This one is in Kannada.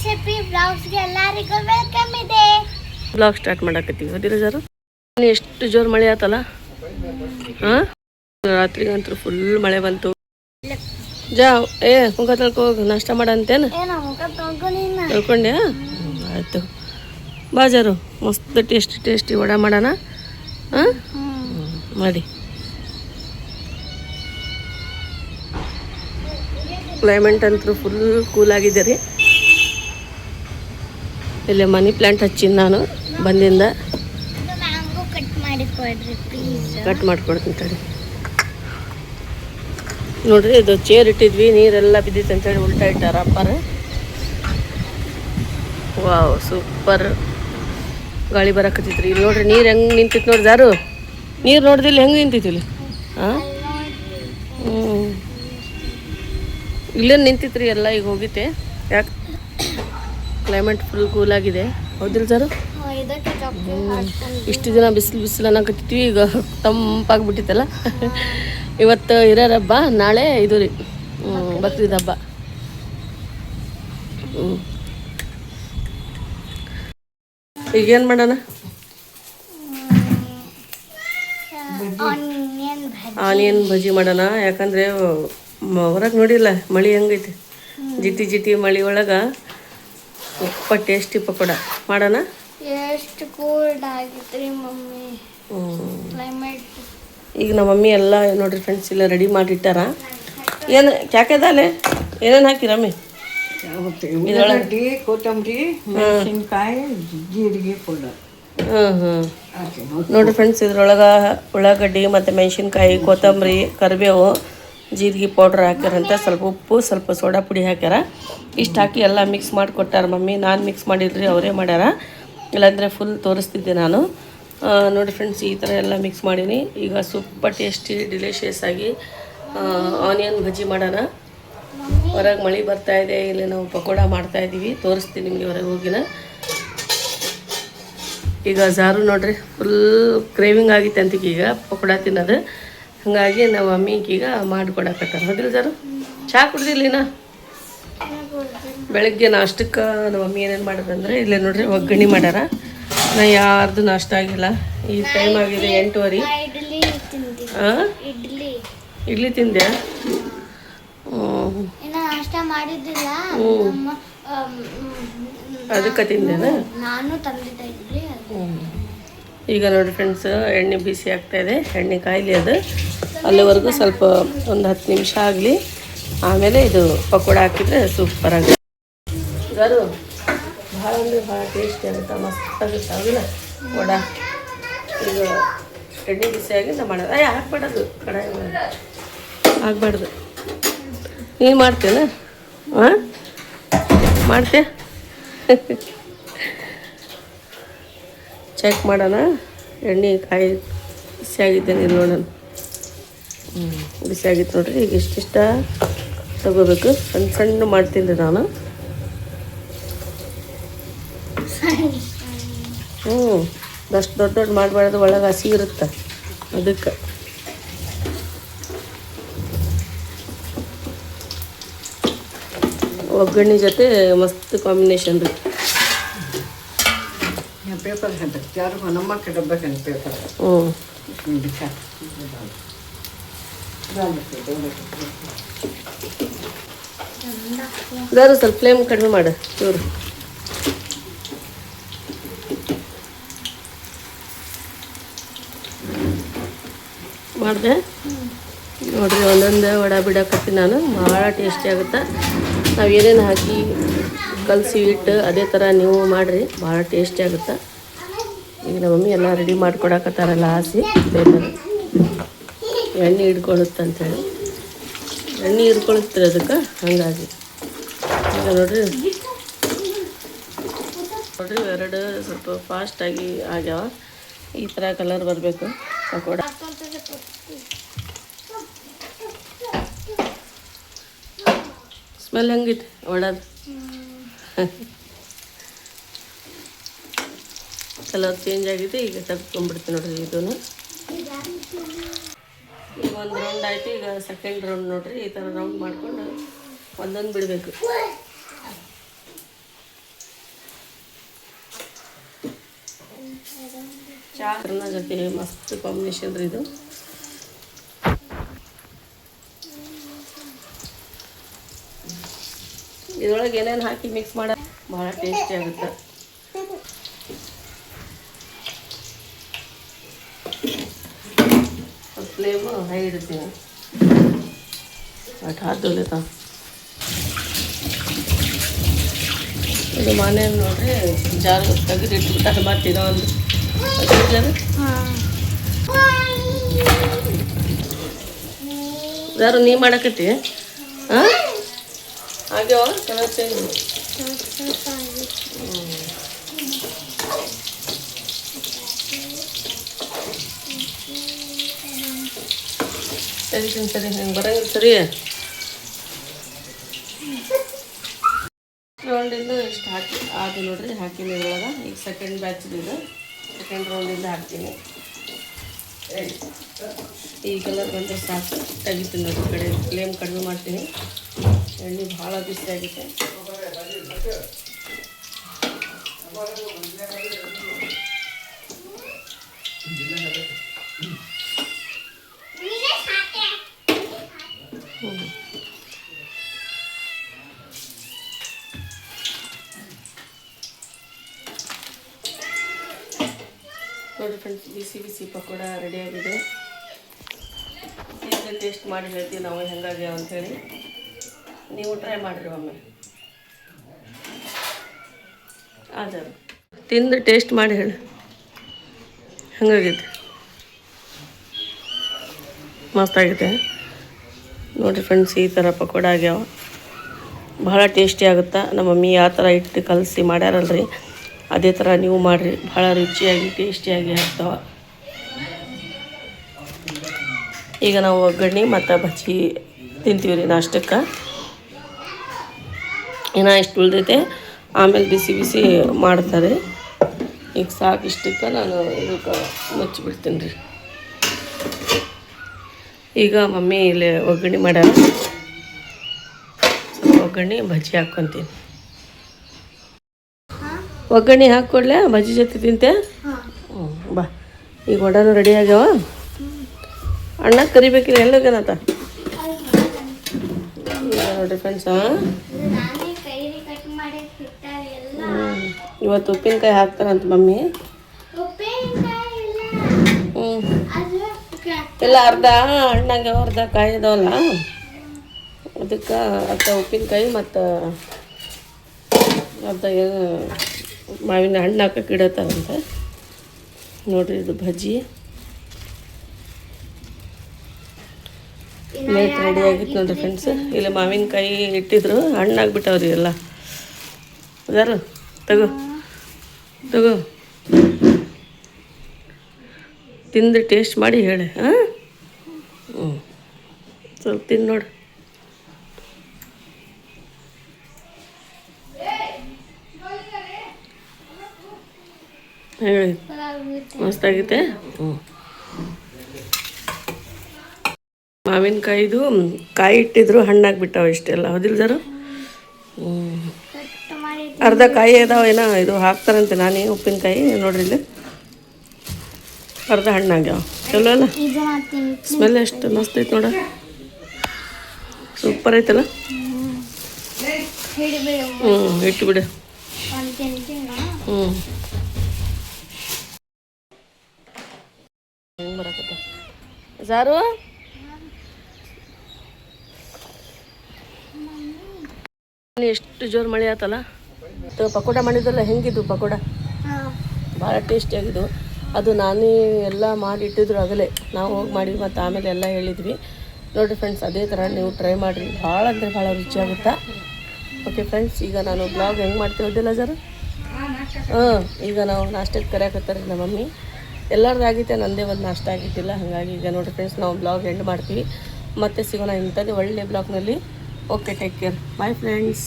ಶೆಫಿ ಬ್ಲಾಗ್ಸ್ಗೆ ಎಲ್ಲರಿಗೂ ವೆಲ್ಕಮ್ ಇದೆ. ಬ್ಲಾಗ್ ಸ್ಟಾರ್ಟ್ ಮಾಡಕತ್ತೀವಿ ಅದಿಲ್ಲ ಜಾರು. ಎಷ್ಟು ಜೋರು ಮಳೆ ಆತಲ್ಲ. ಹಾಂ, ರಾತ್ರಿಗಂತೂ ಫುಲ್ ಮಳೆ ಬಂತು. ಜಾ ಮುಖ ತೊಳ್ಕೊ ಹೋಗಿ ನಾಷ್ಟ ಮಾಡಂತೇನು ತೊಳ್ಕೊಂಡ್ಯಾ? ಆಯಿತು ಬಾಜಾರು ಮಸ್ತ್ ಟೇಸ್ಟಿ ವಡೆ ಮಾಡೋಣ. ಹಾಂ ಮಾಡಿ. ಕ್ಲೈಮೇಟ್ ಅಂತೂ ಫುಲ್ ಕೂಲ್ ಆಗಿದೆ ರೀ. ಇಲ್ಲೇ ಮನಿ ಪ್ಲ್ಯಾಂಟ್ ಹಚ್ಚಿನ ನಾನು ಬಂದಿಂದ. ಕಟ್ ಮಾಡಿಕೊಡ್ತೀನಿ ತಡಿ. ನೋಡ್ರಿ, ಇದು ಚೇರ್ ಇಟ್ಟಿದ್ವಿ, ನೀರೆಲ್ಲ ಬಿದ್ದಿತ್ತು ಅಂತೇಳಿ ಉಲ್ಟಾ ಇಟ್ಟಾರ ಅಪ್ಪಾರ. ವಾವ್, ಸೂಪರ್ ಗಾಳಿ ಬರಕತ್ತೈತ್ರಿ. ಇಲ್ಲಿ ನೋಡ್ರಿ ನೀರು ಹೆಂಗೆ ನಿಂತಿತ್ತು ನೋಡಿ ಜಾರು. ನೀರು ನೋಡ್ದಿಲ್ಲ ಹೆಂಗೆ ನಿಂತಿತ್ತು ಇಲ್ಲಿ. ಹಾಂ, ಇಲ್ಲೇ ನಿಂತಿತ್ರಿ ಎಲ್ಲ. ಈಗ ಹೋಗಿತ್ತೆ. ಯಾಕೆ ಕ್ಲೈಮೇಟ್ ಫುಲ್ ಕೂಲ್ ಆಗಿದೆ, ಹೌದಿಲ್ಲ ಜಾರು? ಇಷ್ಟು ದಿನ ಬಿಸಿಲು ಅನ್ನಕತ್ತಿದ್ವಿ, ಈಗ ತಂಪಾಗ್ಬಿಟ್ಟಿತ್ತಲ್ಲ. ಇವತ್ತು ಹಿರಿಯರ ಹಬ್ಬ, ನಾಳೆ ಇದು ರೀ ಬಕ್ರೀದ್ ಹಬ್ಬ. ಈಗೇನು ಮಾಡೋಣ? ಆನಿಯನ್ ಬಜ್ಜಿ ಮಾಡೋಣ. ಯಾಕಂದರೆ ಹೊರಗೆ ನೋಡಿಲ್ಲ ಮಳೆ ಹೆಂಗೈತಿ. ಜಿಟಿ ಮಳೆ ಒಳಗೆ ಉಪ್ಪ ಟೇಸ್ಟಿ ಪಕೋಡ ಮಾಡೋಣ. ಎಷ್ಟು ಕೋಲ್ಡ್ ಆಗಿತ್ರಿ ಮಮ್ಮಿ ಕ್ಲೈಮೇಟ್. ಈಗ ನಮ್ಮ ಮಮ್ಮಿ ಎಲ್ಲ ನೋಡ್ರಿ ಫ್ರೆಂಡ್ಸ್ ಎಲ್ಲ ರೆಡಿ ಮಾಡಿಟ್ಟಾರ. ಏನು ಕ್ಯಾಕೆದಾಲೆ ಏನೇನು ಹಾಕಿ ರಮ್ಮಿ? ಉಳ್ಳಾಗಡ್ಡಿ, ಕೊತ್ತಂಬರಿ, ಮೆಣಸಿನ್ಕಾಯಿ, ಜೀರಿಗೆ ಪೌಡರ್. ನೋಡಿರಿ ಫ್ರೆಂಡ್ಸ್, ಇದ್ರೊಳಗೆ ಉಳ್ಳಾಗಡ್ಡಿ ಮತ್ತು ಮೆಣಸಿನ್ಕಾಯಿ, ಕೊತ್ತಂಬರಿ, ಕರಿಬೇವು, ಜೀರಿಗೆ ಪೌಡ್ರ್ ಹಾಕ್ಯಾರಂತ. ಸ್ವಲ್ಪ ಉಪ್ಪು, ಸ್ವಲ್ಪ ಸೋಡಾ ಪುಡಿ ಹಾಕ್ಯಾರ. ಇಷ್ಟು ಹಾಕಿ ಎಲ್ಲ ಮಿಕ್ಸ್ ಮಾಡಿ ಕೊಟ್ಟಾರ ಮಮ್ಮಿ. ನಾನು ಮಿಕ್ಸ್ ಮಾಡಿದ್ರಿ, ಅವರೇ ಮಾಡ್ಯಾರ. ಇಲ್ಲಾಂದರೆ ಫುಲ್ ತೋರಿಸ್ತಿದ್ದೆ ನಾನು. ನೋಡಿ ಫ್ರೆಂಡ್ಸ್, ಈ ಥರ ಎಲ್ಲ ಮಿಕ್ಸ್ ಮಾಡೀನಿ. ಈಗ ಸೂಪರ್ ಟೇಸ್ಟಿ ಡಿಲಿಷಿಯಸ್ ಆಗಿ ಆನಿಯನ್ ಬಜ್ಜಿ ಮಾಡೋಣ. ಹೊರಗೆ ಮಳೆ ಬರ್ತಾಯಿದೆ, ಇಲ್ಲಿ ನಾವು ಪಕೋಡ ಮಾಡ್ತಾಯಿದ್ದೀವಿ. ತೋರಿಸ್ತೀನಿ ನಿಮಗೆ ಹೊರಗೆ ಹೋಗಿನ. ಈಗ ಜಾರು ನೋಡ್ರಿ ಫುಲ್ ಕ್ರೇವಿಂಗ್ ಆಗಿತ್ತು ಅಂತ ಈಗ ಪಕೋಡ ತಿನ್ನೋದು. ಹಾಗಾಗಿ ನಮ್ಮ ಮಮ್ಮಿಗೆ ಈಗ ಮಾಡಿಕೊಡಕತ್ತಾರ. ಹೌದಿಲ್ಲ ಜಾರು? ಚಹಾ ಕುಡ್ದಿಲ್ಲಿನ? ಬೆಳಗ್ಗೆ ನಾಷ್ಟಕ್ಕೆ ನಮ್ಮ ಮಮ್ಮಿ ಏನೇನು ಮಾಡೋದಂದ್ರೆ ಇಲ್ಲೇ ನೋಡ್ರಿ ಒಗ್ಗರಣೆ ಮಾಡ್ಯಾರ. ನಾ ಯಾರ್ದು ನಾಷ್ಟ ಆಗಿಲ್ಲ. ಈ ಟೈಮ್ ಆಗಿದೆ 8:30. ಹಾಂ, ಇಡ್ಲಿ ತಿಂದೆ. ಅದಕ್ಕೆ ತಿಂದೇನಾ? ಈಗ ನೋಡಿ ಫ್ರೆಂಡ್ಸ್, ಎಣ್ಣೆ ಬಿಸಿ ಆಗ್ತಾಯಿದೆ. ಎಣ್ಣೆ ಕಾಯಿಲಿ ಅದು. ಅಲ್ಲಿವರೆಗೂ ಸ್ವಲ್ಪ ಒಂದು 10 ನಿಮಿಷ ಆಗಲಿ. ಆಮೇಲೆ ಇದು ಪಕೋಡ ಹಾಕಿದರೆ ಸೂಪರ್ ಆಗುತ್ತೆ. ಗರು ಭಾಳ ಅಂದರೆ ಭಾಳ ಟೇಸ್ಟಿ ಆಗುತ್ತೆ, ಮಸ್ತ್ ಆಗುತ್ತೆ. ಆಗಿಲ್ಲ ವಡ. ಈಗ ಎಣ್ಣೆ ಬಿಸಿಯಾಗಿ ನಾವು ಮಾಡೋದು. ಹಾಕ್ಬೇಡದು, ಕಡಾಯಿ ಹಾಕ್ಬಾರ್ದು. ನೀನು ಮಾಡ್ತೇನೆ? ಹಾಂ, ಮಾಡ್ತೆ. ಚೆಕ್ ಮಾಡೋಣ. ಎಣ್ಣೆ ಕಾಯಿ ಬಿಸಿಯಾಗಿದ್ದೆ, ನೀನು ನೋಡೋಣ. ಬಿಸಿಯಾಗಿತ್ತು ನೋಡ್ರಿ. ಈಗ ಇಷ್ಟಿಷ್ಟ ತಗೋಬೇಕು. ಸಣ್ಣ ಸಣ್ಣ ಮಾಡ್ತೀನಿ ನಾನು. ಅಷ್ಟು ದೊಡ್ಡ ಮಾಡಬಾರ್ದು, ಒಳಗೆ ಹಸಿ ಇರುತ್ತೆ. ಅದಕ್ಕೆ ಒಗ್ಗರಣೆ ಜೊತೆ ಮಸ್ತ್ ಕಾಂಬಿನೇಷನ್ ರೀ. ಪೇಪರ್ ಹಾಕ್ತಾರೆ ನಮ್ಮ ಡಬ್ಬಕ್ಕೆ ಪೇಪರ್. ಇದಾರು ಸ್ವಲ್ಪ ಫ್ಲೇಮ್ ಕಡಿಮೆ ಮಾಡು ಇವರು. ಮಾಡಿದೆ ನೋಡ್ರಿ. ಒಂದೊಂದು ವಡೆ ಬಿಡಕತ್ತೀನಿ ನಾನು. ಭಾಳ ಟೇಸ್ಟಿ ಆಗುತ್ತೆ. ನಾವು ಏನೇನು ಹಾಕಿ ಕಲಸಿ ಇಟ್ಟು ಅದೇ ಥರ ನೀವು ಮಾಡಿರಿ, ಭಾಳ ಟೇಸ್ಟಿ ಆಗುತ್ತೆ. ಈಗ ನಮ್ಮ ಮಮ್ಮಿ ಎಲ್ಲ ರೆಡಿ ಮಾಡಿಕೊಡಕತ್ತಾರಲ್ಲ ಹಾಸಿ ಬೇಕಾದ್ರೆ. ಎಣ್ಣೆ ಹಿಡ್ಕೊಳ್ಳುತ್ತೆ ಅಂಥೇಳಿ. ಎಣ್ಣೆ ಹಿಡ್ಕೊಳುತ್ತೀರಿ ಅದಕ್ಕೆ, ಹಾಗಾಗಿ. ಈಗ ನೋಡ್ರಿ ಎರಡು ಸ್ವಲ್ಪ ಫಾಸ್ಟಾಗಿ ಆಗ್ಯಾವ. ಈ ಥರ ಕಲರ್ ಬರಬೇಕು ಪಕೋಡ. ಸ್ಮೆಲ್ ಹೆಂಗಿತ್ತು ಒಳದು? ಕಲರ್ ಚೇಂಜ್ ಆಗಿದೆ. ಈಗ ತೆಗೆದ್ಕೊಂಡ್ಬಿಡ್ತೀನಿ ನೋಡ್ರಿ. ಇದೂ ಈಗ ಒಂದು ರೌಂಡ್ ಆಯಿತು. ಈಗ ಸೆಕೆಂಡ್ ರೌಂಡ್ ನೋಡ್ರಿ. ಈ ಥರ ರೌಂಡ್ ಮಾಡ್ಕೊಂಡು ಒಂದೊಂದು ಬಿಡಬೇಕು. ಚಾ ಜೊತೆ ಮಸ್ತ್ ಕಾಂಬಿನೇಷನ್ ರೀ ಇದು. ಇದ್ರೊಳಗೆ ಏನೇನು ಹಾಕಿ ಮಿಕ್ಸ್ ಮಾಡ ಭಾಳ ಟೇಸ್ಟಿ ಆಗುತ್ತೆ. ಫ್ಲೇಮು ಹೈ ಇಡ್ತೀನಿ, ಬಟ್ ಹಾದೊಲಿತ ಇದು ಮನೆ ನೋಡ್ರಿ ಜಾರು ತೆಗೆದು ಇಟ್ಬಿಟ್ಟಾರೆ. ಮತ್ತೆ ಇನ್ನೊಂದು ಯಾರು ನೀ ಮಾಡಕತ್ತಿ? ಹಾಂ ಆಗ್ಯಾವ ಚೆನ್ನಾಗಿ. ಸರಿ ಸರಿ ಹಿಂಗೆ ಬರಂಗಿಲ್ಲ ಸರಿ. ರೌಂಡಿಂದ ಇಷ್ಟು ಹಾಕಿ ಅದು ನೋಡ್ರಿ ಹಾಕಿನಿ ಇದ್ರೊಳಗೆ. ಈಗ ಸೆಕೆಂಡ್ ಬ್ಯಾಚ್ ಇದು, ಸೆಕೆಂಡ್ ರೌಂಡಿಂದ ಹಾಕ್ತೀನಿ. ಈ ಕಲರ್ ಬಂದರೆ ಸಾಕು, ತೆಗಿತೀನಿ ನೋಡಿ. ಕಡೆ ಫ್ಲೇಮ್ ಕಡಿಮೆ ಮಾಡ್ತೀನಿ. ಎಣ್ಣೆ ಭಾಳ ಬಿಸಿ ಆಗಿದೆ. ನೋಡಿ ಫ್ರೆಂಡ್ಸ್, ಬಿಸಿ ಬಿಸಿ ಪಕೋಡ ರೆಡಿಯಾಗಿದೆ. ಈಗ ಟೇಸ್ಟ್ ಮಾಡಿ ಹೇಳ್ತೀವಿ ನಾವು ಹೆಂಗಾಗ್ಯಾವ ಅಂಥೇಳಿ. ನೀವು ಟ್ರೈ ಮಾಡಿರಿ ಒಮ್ಮೆ. ಆದರೂ ತಿಂದು ಟೇಸ್ಟ್ ಮಾಡಿ ಹೇಳಿ ಹೆಂಗಾಗೈತೆ. ಮಸ್ತಾಗಿದೆ ನೋಡಿರಿ ಫ್ರೆಂಡ್ಸ್. ಈ ಥರ ಪಕೋಡ ಆಗ್ಯಾವ, ಭಾಳ ಟೇಸ್ಟಿ ಆಗುತ್ತಾ. ನಮ್ಮ ಮಮ್ಮಿ ಯಾವ ಥರ ಇಟ್ಟು ಕಲಸಿ ಮಾಡ್ಯಾರಲ್ರಿ, ಅದೇ ಥರ ನೀವು ಮಾಡಿರಿ. ಭಾಳ ರುಚಿಯಾಗಿ ಟೇಸ್ಟಿಯಾಗಿ ಆಗ್ತಾವ. ಈಗ ನಾವು ಒಗ್ಗರಣೆ ಮತ್ತು ಬಜ್ಜಿ ತಿಂತೀವಿ ರೀ ನಾಷ್ಟಕ್ಕೆ. ಇನ್ನೂ ಇಷ್ಟು ಉಳಿದೈತೆ, ಆಮೇಲೆ ಬಿಸಿ ಬಿಸಿ ಮಾಡ್ತಾರೆ. ಈಗ ಸಾಕು, ಇಷ್ಟಕ್ಕೆ ನಾನು ಇದಕ್ಕೆ ಮುಚ್ಚಿಬಿಡ್ತೀನಿ ರೀ. ಈಗ ಮಮ್ಮಿ ಇಲ್ಲಿ ಒಗ್ಗರಣೆ ಮಾಡ್ಯಾರ, ಸ್ವಲ್ಪ ಒಗ್ಗರಣೆ ಬಜ್ಜಿ ಹಾಕ್ಕೊತೀನಿ. ಒಗ್ಗರಣೆ ಹಾಕ್ಕೊಡ್ಲೆ, ಬಜ್ಜಿ ಜೊತೆ ತಿಂತೆ. ಬಾ, ಈಗ ವಡಾನು ರೆಡಿ ಆಗ್ಯಾವ. ಅಣ್ಣ ಕರಿಬೇಕಿಲ್ಲ, ಎಲ್ಲೋಗ್ಯಾನತ ಈಗ ನೋಡಿರಿ ಫ್ರೆಂಡ್ಸ್. ಇವತ್ತು ಉಪ್ಪಿನಕಾಯಿ ಹಾಕ್ತಾರಂತ ಮಮ್ಮಿ. ಎಲ್ಲ ಅರ್ಧ ಹಣ್ಣಾಗ್ಯಾವ, ಅರ್ಧ ಕಾಯಿ ಇದಾವಲ್ಲ, ಅದಕ್ಕೆ ಅರ್ಧ ಉಪ್ಪಿನಕಾಯಿ ಮತ್ತು ಅರ್ಧ ಏನು ಮಾವಿನ ಹಣ್ಣು ಹಾಕಕ್ಕೆ ಇಡತ್ತಾರಂತೆ. ನೋಡಿರಿ ಇದು ಬಜ್ಜಿ ಮೇಟ್ ರೆಡಿ ಆಗಿತ್ತು ನೋಡಿರಿ ಫ್ರೆಂಡ್ಸ್. ಇಲ್ಲಿ ಮಾವಿನಕಾಯಿ ಇಟ್ಟಿದ್ರು, ಹಣ್ಣಾಗ್ಬಿಟ್ಟವ್ರಿ ಎಲ್ಲ. ಅದಾರು ತಗೋ ತಗೋ, ತಿಂದು ಟೇಸ್ಟ್ ಮಾಡಿ ಹೇಳಿ. ಹಾಂ, ಸ್ವಲ್ಪ ತಿಂದು ನೋಡಿ. ಹೇಳಿ, ಮಸ್ತಾಗೈತೆ. ಮಾವಿನಕಾಯಿದು ಕಾಯಿ ಇಟ್ಟಿದ್ರು, ಹಣ್ಣಾಗ್ಬಿಟ್ಟಾವ ಇಷ್ಟೆಲ್ಲ. ಹೌದಿಲ್ದಾರು? ಅರ್ಧ ಕಾಯಿ ಅದಾವ, ಏನೋ ಇದು ಹಾಕ್ತಾರಂತೆ. ನಾನೇನು ಉಪ್ಪಿನಕಾಯಿ ನೋಡ್ರಿ ಇಲ್ಲಿ ಅರ್ಧ ಹಣ್ಣಾಗ್ಯಾವ. ಚಲೋ ಅಲ್ಲ, ಸ್ಮೆಲ್ ಎಷ್ಟು ಮಸ್ತ್ ಐತೆ ನೋಡ, ಸೂಪರ್ ಐತಲ್ಲ. ಇಟ್ಬಿಡು. ಬರಕತ್ತ ಸಾರು. ಎಷ್ಟು ಜೋರು ಮಳೆ ಆತಲ್ಲ. ಪಕೋಡ ಮಾಡಿದ್ರಲ್ಲ, ಹೆಂಗಿದ್ದು ಪಕೋಡ? ಭಾಳ ಟೇಸ್ಟಿಯಾಗಿದ್ದು. ಅದು ನಾನೇ ಎಲ್ಲ ಮಾಡಿಟ್ಟಿದ್ರು ಆಗಲೇ, ನಾವು ಹೋಗಿ ಮಾಡಿದ್ವಿ. ಮತ್ತು ಆಮೇಲೆ ಎಲ್ಲ ಹೇಳಿದ್ವಿ ನೋಡಿರಿ ಫ್ರೆಂಡ್ಸ್. ಅದೇ ಥರ ನೀವು ಟ್ರೈ ಮಾಡಿರಿ, ಭಾಳ ಅಂದರೆ ಭಾಳ ರುಚಿಯಾಗುತ್ತಾ. ಓಕೆ ಫ್ರೆಂಡ್ಸ್, ಈಗ ನಾನು ಬ್ಲಾಗ್ ಹೆಂಗೆ ಮಾಡ್ತೀವದ್ದಿಲ್ಲ ಸರ್. ಈಗ ನಾವು ನಾಷ್ಟಕ್ಕೆ ಕರೆಯಕತ್ತಾರೆ ನಮ್ಮ ಮಮ್ಮಿ. ಎಲ್ಲರದ್ದು ಆಗೈತೆ, ನನ್ನದೇ ಒಂದು ನಾಷ್ಟ ಆಗಿದ್ದಿಲ್ಲ. ಹಾಗಾಗಿ ಈಗ ನೋಡಿರಿ ಫ್ರೆಂಡ್ಸ್, ನಾವು ಬ್ಲಾಗ್ ಎಂಡ್ ಮಾಡ್ತೀವಿ. ಮತ್ತೆ ಸಿಗೋಣ ಇಂಥದ್ದೇ ಒಳ್ಳೆ ಬ್ಲಾಗ್ನಲ್ಲಿ. Okay, take care, bye friends.